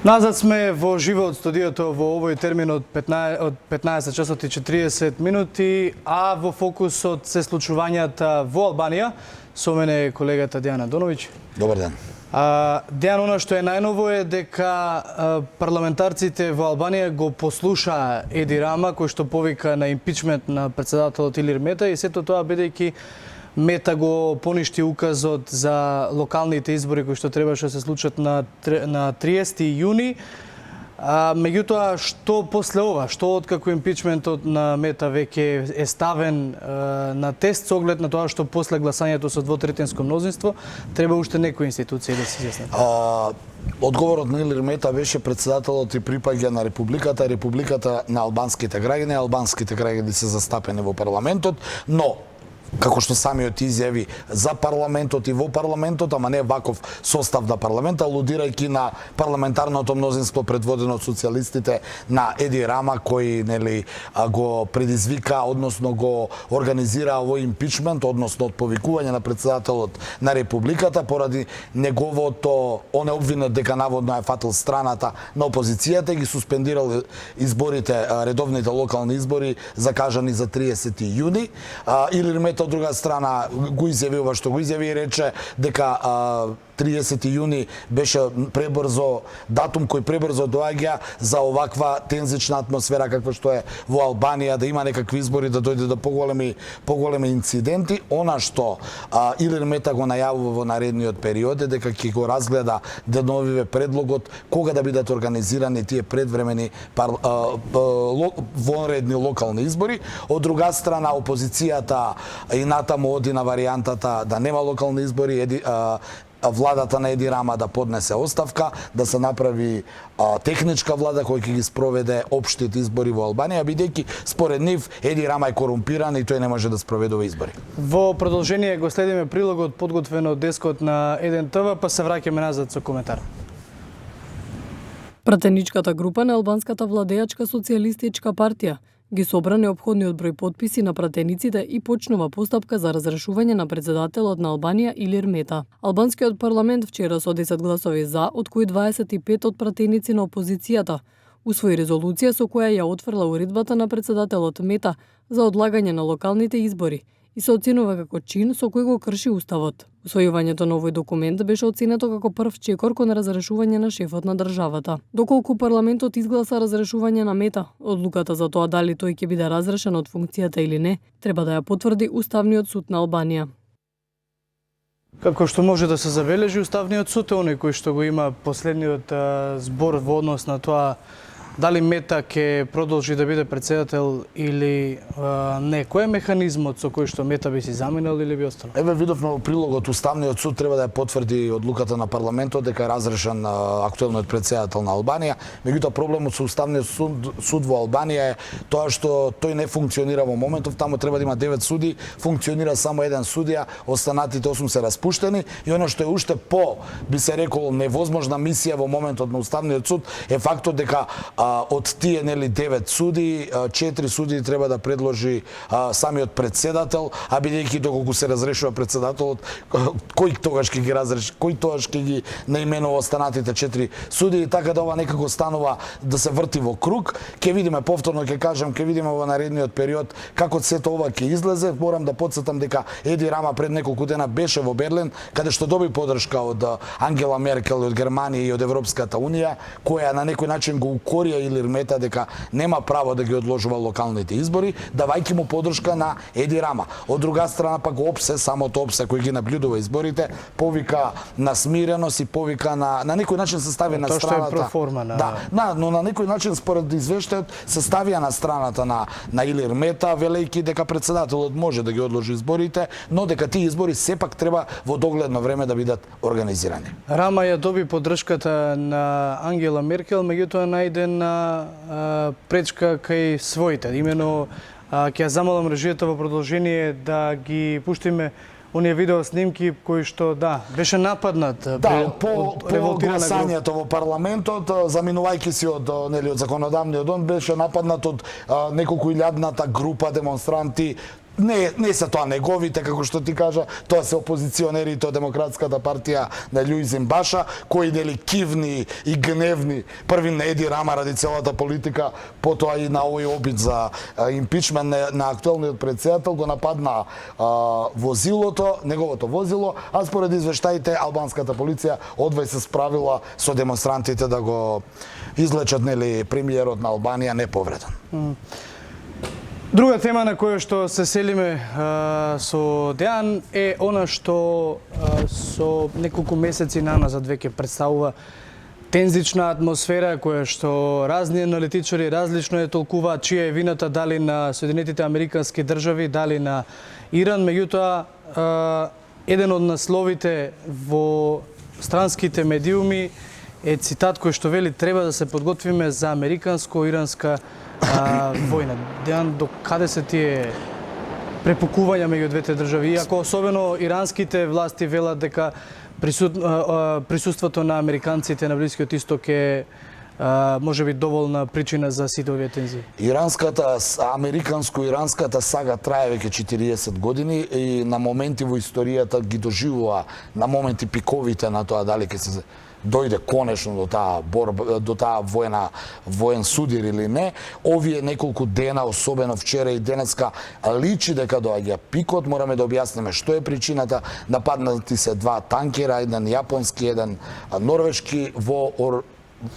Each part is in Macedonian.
Назад сме во живо од студиото во овој термин од 15 часот и 40 минути, а во фокусот се случувањата во Албанија. Со мене е колегата Дејан Андоновиќ. Добар ден. Дејан, она што е најново е дека парламентарците во Албанија го послушаа Еди Рама, кој што повика на импичмент на претседателот Илир Мета, и сето тоа бидејќи Мета го поништи указот за локалните избори кои што требаше да се случат на 30 јуни. Меѓутоа, што после ова? Што откако импичментот на Мета веќе е ставен на тест со оглед на тоа што после гласањето со двотретинско мнозинство треба уште некои институции да се изјаснат? Одговорот на Илир Мета беше претседателот и припаѓа на Републиката на албанските граѓани се застапени во парламентот, но како што самиот изјави за парламентот и во парламентот, ама не ваков состав на парламента, алудирајќи на парламентарното мнозинство предводено од социјалистите на Еди Рама, кој го предизвика, односно го организира овој импичмент, односно отповикување на претседателот на Републиката поради неговото обвинет дека наводно е фатил страната на опозицијата и ги суспендирал изборите, редовните локални избори закажани за 30 јуни. Илир Мета од друга страна го изјави ова што го изјави и рече дека 30 јуни беше пребрзо датум кој пребрзо доаѓа за оваква тензична атмосфера каква што е во Албанија, да има некакви избори, да дојде до поголеми инциденти. Она што Илир Мета го најавува во наредниот период е дека ќе го разгледа деновиве предлогот кога да бидат организирани тие предвремени вонредни локални избори. Од друга страна, опозицијата и натаму оди на варијантата да нема локални избори, владата на Еди Рама да поднесе оставка, да се направи техничка влада која ќе ги спроведе општите избори во Албанија, бидејќи според нив Еди Рама е корумпиран и тој не може да спроведува избори. Во продолжение го следиме прилогот подготвен од дескот на Еден ТВ, па се враќаме назад со коментар. Пратеничката група на албанската владеачка социјалистичка партија ги собра неопходниот број потписи на пратениците и почнува постапка за разрешување на претседателот на Албанија Илир Мета. Албанскиот парламент вчера со 10 гласови за, од кои 25 од пратеници на опозицијата, усвои резолуција со која ја отфрла уредбата на претседателот Мета за одлагање на локалните избори и се оценува како чин со кој го крши уставот. Усвојувањето на овој документ беше оценето како прв чекор кон разрешување на шефот на државата. Доколку парламентот изгласа разрешување на Мета, одлуката за тоа дали тој ќе биде разрешен од функцијата или не, треба да ја потврди Уставниот суд на Албанија. Како што може да се забележи, Уставниот суд е оној кој што го има последниот збор во однос на тоа дали Мета ќе продолжи да биде претседател или не. Кој е механизмот со кој што Мета би си заминал или би останал? Еве видовме во прилогот, Уставниот суд треба да ја потврди одлуката на парламентот дека е разрешен актуелниот претседател на Албанија. Меѓутоа проблемот со Уставниот суд во Албанија е тоа што тој не функционира во моментов, таму треба да има 9 суди, функционира само еден судија, останатите 8 се распуштени и она што е уште би се рекло невозможна мисија во моментот на Уставниот суд е фактот дека од тие 9 суди, 4 суди треба да предложи самиот претседател, а бидејќи доколку се разрешува претседателот, кој тогаш ќе ги разреши, кој тогаш ќе ги наименува останатите 4 суди, и така да ова некако станува да се врти во круг. Ќе видиме повторно, ќе кажам, ќе видиме во наредниот период како сето ова ќе излезе. Морам да потсетам дека Еди Рама пред неколку дена беше во Берлин, каде што доби поддршка од Ангела Меркел, од Германија и од Европската унија, која на некој начин го укори Илир Мета дека нема право да ги одложува локалните избори, давајќи му поддршка на Еди Рама. Од друга страна пак ОПСЕ, самото ОПСЕ кој ги наблюдува изборите, повика на смиреност и повика на некој начин се стави на страната. Тоа што е проформа на... Да, но на некој начин според извештајот се ставија на страната на Илир Мета, велејќи дека претседателот може да ги одложи изборите, но дека тие избори сепак треба во догледно време да бидат организирани. Рама ја доби поддршката на Ангела Меркел, меѓутоа најден пречка кај своите. Имено ќе ја замолам режијата во продолжение да ги пуштиме оние видео снимки кои што беше нападнат по гласањето во парламентот, заминувајќи си од законодавниот дом, беше нападнат од неколку илјадната група демонстранти не се тоа неговите, како што ти кажа, тоа се опозиционерите од Демократската партија на Љујзин Баша, кои нели кивни и гневни први на Еди Рама ради целата политика, потоа и на овој обид за импичмент на актуелниот претседател го нападна возилото, неговото возило, а според извештаите албанската полиција одвај се справила со демонстрантите да го излечат нели премиерот на Албанија неповреден. Друга тема на која што се селиме со Дејан е она што со неколку месеци наназад веќе представува тензична атмосфера која што разни аналитичари различно е толкуваат чија е вината, дали на Соединетите Американски држави, дали на Иран. Меѓутоа, еден од насловите во странските медиуми е цитат кој што вели треба да се подготвиме за американско-иранска војна. Дејан, до каде се тие препукувања меѓу двете држави? Иако особено иранските власти велат дека присуството на американците на Блискиот Исток е може би доволна причина за сите овие тензии. Американско-иранската сага трае веќе 40 години и на моменти во историјата ги доживува на моменти пиковите на тоа дали ќе се дојде конечно до таа борба, до таа воен судир или не. Овие неколку дена, особено вчера и денеска, личи дека доаѓа пикот. Мораме да објасниме што е причината. Нападнати се два танкера, еден јапонски, еден норвешки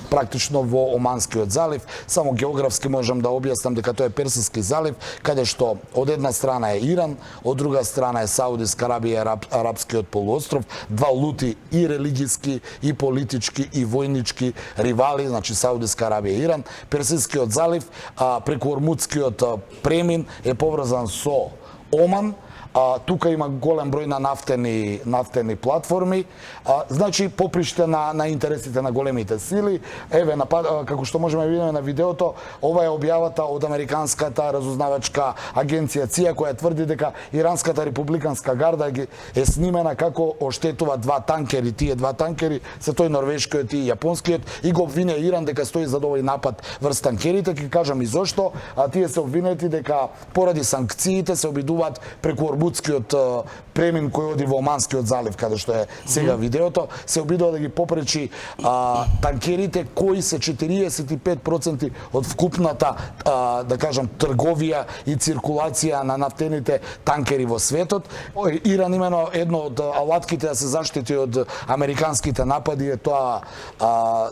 практично во Оманскиот залив. Само географски можам да објаснам дека тоа е Персиски залив, каде што од една страна е Иран, од друга страна е Саудиска Арабија и Арапскиот полуостров, два лути и религиски, и политички, и војнички ривали, значи Саудиска Арабија и Иран. Персискиот залив преку Ормудскиот премин е поврзан со Оман. Тука има голем број на нафтени платформи, значи поприште на интересите на големите сили. Еве, како што можеме да видиме на видеото, ова е објавата од американската разузнавачка агенција ЦИА, која тврди дека иранската републиканска гарда е снимена како оштетува два танкери. Тие два танкери се тој норвешкиот и јапонскиот и го обвинува Иран дека стои за овој напад врз танкерите. Ќе кажам и зошто. Тие се обвинети дека поради санкциите се обидуваат преку Ормудскиот премин кој оди во Оманскиот залив, каде што е сега видеото, се обидува да ги попречи танкерите кои се 45% од вкупната, да кажам, трговија и циркулација на нафтените танкери во светот. Иран имено едно од алатките да се заштити од американските напади е тоа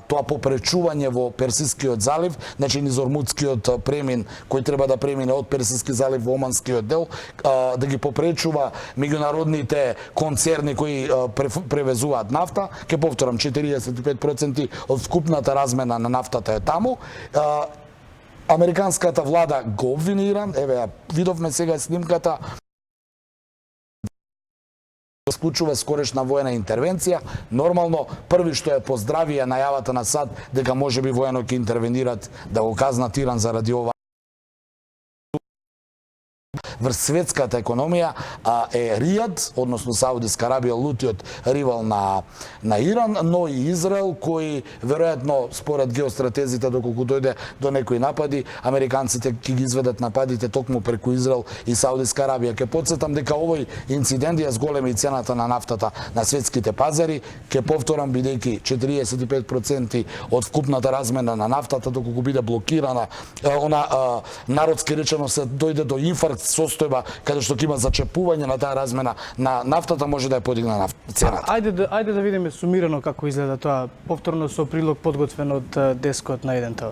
попречување во Персискиот залив, значи низ Ормудскиот премин кој треба да премине од Персиски залив во Оманскиот дел, да ги попречува меѓународните концерни кои превезуваат нафта. Ке повторам, 45% од вкупната размена на нафтата е таму. Американската влада го обвини Иран, еве видовме сега снимката, склучува скорешна воена интервенција. Нормално, први што е поздравија најавата на САД дека можеби воено ќе интервенират да го казнат Иран заради ова. Врз светската економија е Ријад, односно Саудиска Арабија, лутиот ривал на Иран, но и Израел, кој веројатно според геостратезите доколку дојде до некои напади, американците ќе ги изведат нападите токму преку Израел и Саудиска Арабија. Ќе потсетам дека овој инцидент ја зголеми цената на нафтата на светските пазари. Ќе повторам, бидејќи 45% од вкупната размена на нафтата доколку биде блокирана, народски речено се дојде до инфаркт состојба каде што ќе има зачепување на таа размена на нафтата, може да ја подигне цената. Ајде да видиме сумирано како изгледа тоа, повторно со прилог подготвен од дескот на 1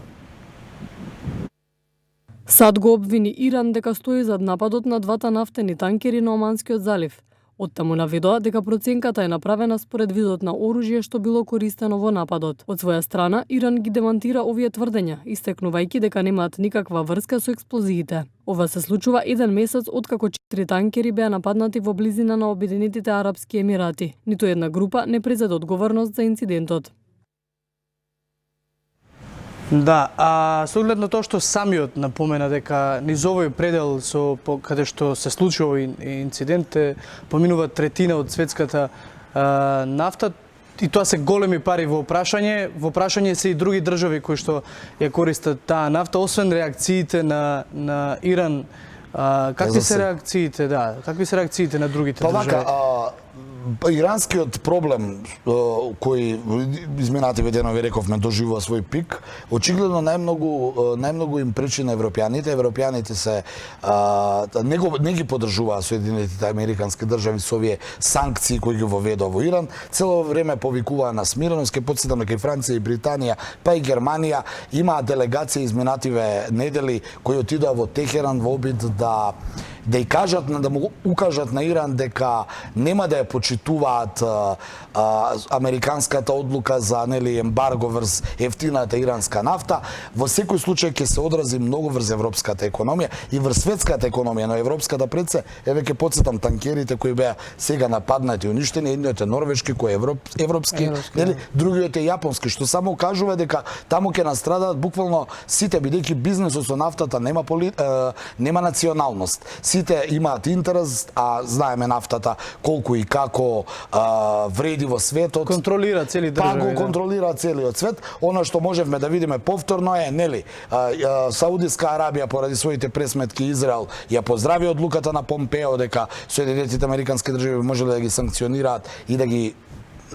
САД го обвини Иран дека стои зад нападот на двата нафтени танкери на Оманскиот залив. Оттаму наведоа дека проценката е направена според видот на оружје што било користено во нападот. Од своја страна, Иран ги демантира овие тврдења, истекнувајќи дека немаат никаква врска со експлозиите. Ова се случува еден месец откако 4 танкери беа нападнати во близина на Обединетите Арапски Емирати. Ниту една група не презеде одговорност за инцидентот. Да, со оглед на тоа што самиот напомена дека низ овој предел каде што се случи овој инцидент поминува третина од светската нафта, и тоа се големи пари во прашање. Во прашање се и други држави кои што ја користат таа нафта, освен реакциите на Иран Какви се реакциите, да? Какви се реакциите на другите држави? Иранскиот проблем кој изминативе денови рековме доживува свој пик, очигледно најмногу им пречи на европјаните. Европјаните се не ги поддржуваа Соединетите американски држави со овие санкции кои ги воведува во Иран. Цело време повикуваа на смиреност, ке потсетам дека и Франција и Британија, па и Германија имаа делегација изминативе недели кои отидоа во Техеран во обид да и кажат, да му укажат на Иран дека нема да ја почитуваат американската одлука за ембарго врз ефтината иранска нафта. Во секој случај ќе се одрази многу врз европската економија и врз светската економија, но европската пред се, еве ќе потсетам танкерите кои беа сега нападнати и уништени, едниот е норвешки кој е европски, другиот е јапонски, што само кажува дека таму ќе настрадаат буквално сите, бидејќи бизнисот со нафтата нема националност. Сите имаат интерес, а знаеме нафтата колку и како вреди во светот. Контролира цели држави. Па го контролира целиот свет. Она што можевме да видиме повторно е, Саудиска Арабија поради своите пресметки Израел ја поздрави одлуката на Помпео дека Соединетите американски држави можеле да ги санкционираат и да ги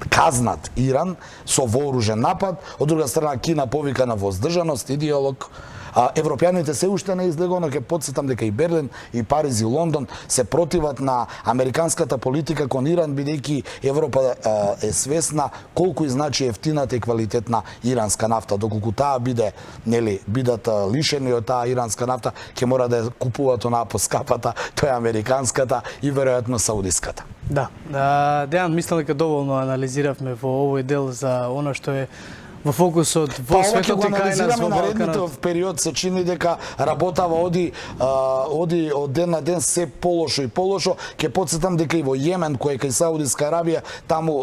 казнат Иран со вооружен напад. Од друга страна Кина повика на воздржаност и диалог. Европјаните се уште не излего, но ќе потсетам дека и Берлин, и Париз, и Лондон се противат на американската политика кон Иран, бидејќи Европа е свесна колку и значи ефтината и квалитетна иранска нафта. Доколку таа бидат лишени од таа иранска нафта, ќе мора да ја купуваат онаа поскапата, тоа е американската и веројатно саудиската. Да, Дејан, мислам дека доволно анализиравме во овој дел за она што е во фокусот во светот и кај нас во Балканот. В период се чини дека работава оди од ден на ден се полошо и полошо. Ќе потсетам дека и во Јемен, кој е кај Саудиска Арабија, таму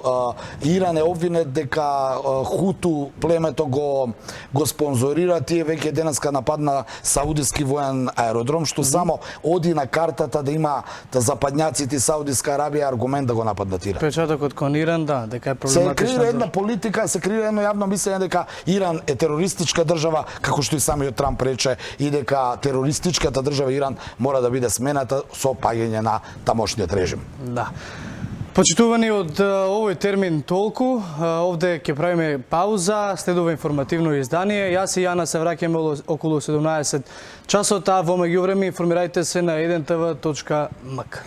Иран е обвинет дека Хуту племето го спонзорира. Тие веќе денеска нападна саудиски воен аеродром, што само оди на картата да има западњаците Саудиска Арабија аргумент да го нападнат Иран. Печатокот кон Иран, да, дека е проблематична. Се креира една политика, се креира едно јавно мислење дека Иран е терористичка држава, како што и самиот Трамп рече, и дека терористичката држава Иран мора да биде смената со паѓање на тамошниот режим. Да. Почитувани од овој термин толку, овде ќе правиме пауза, следува информативно издание. Јас и Јана се враќаме околу 17 часот, а во меѓувреме информирајте се на 1tv.mk.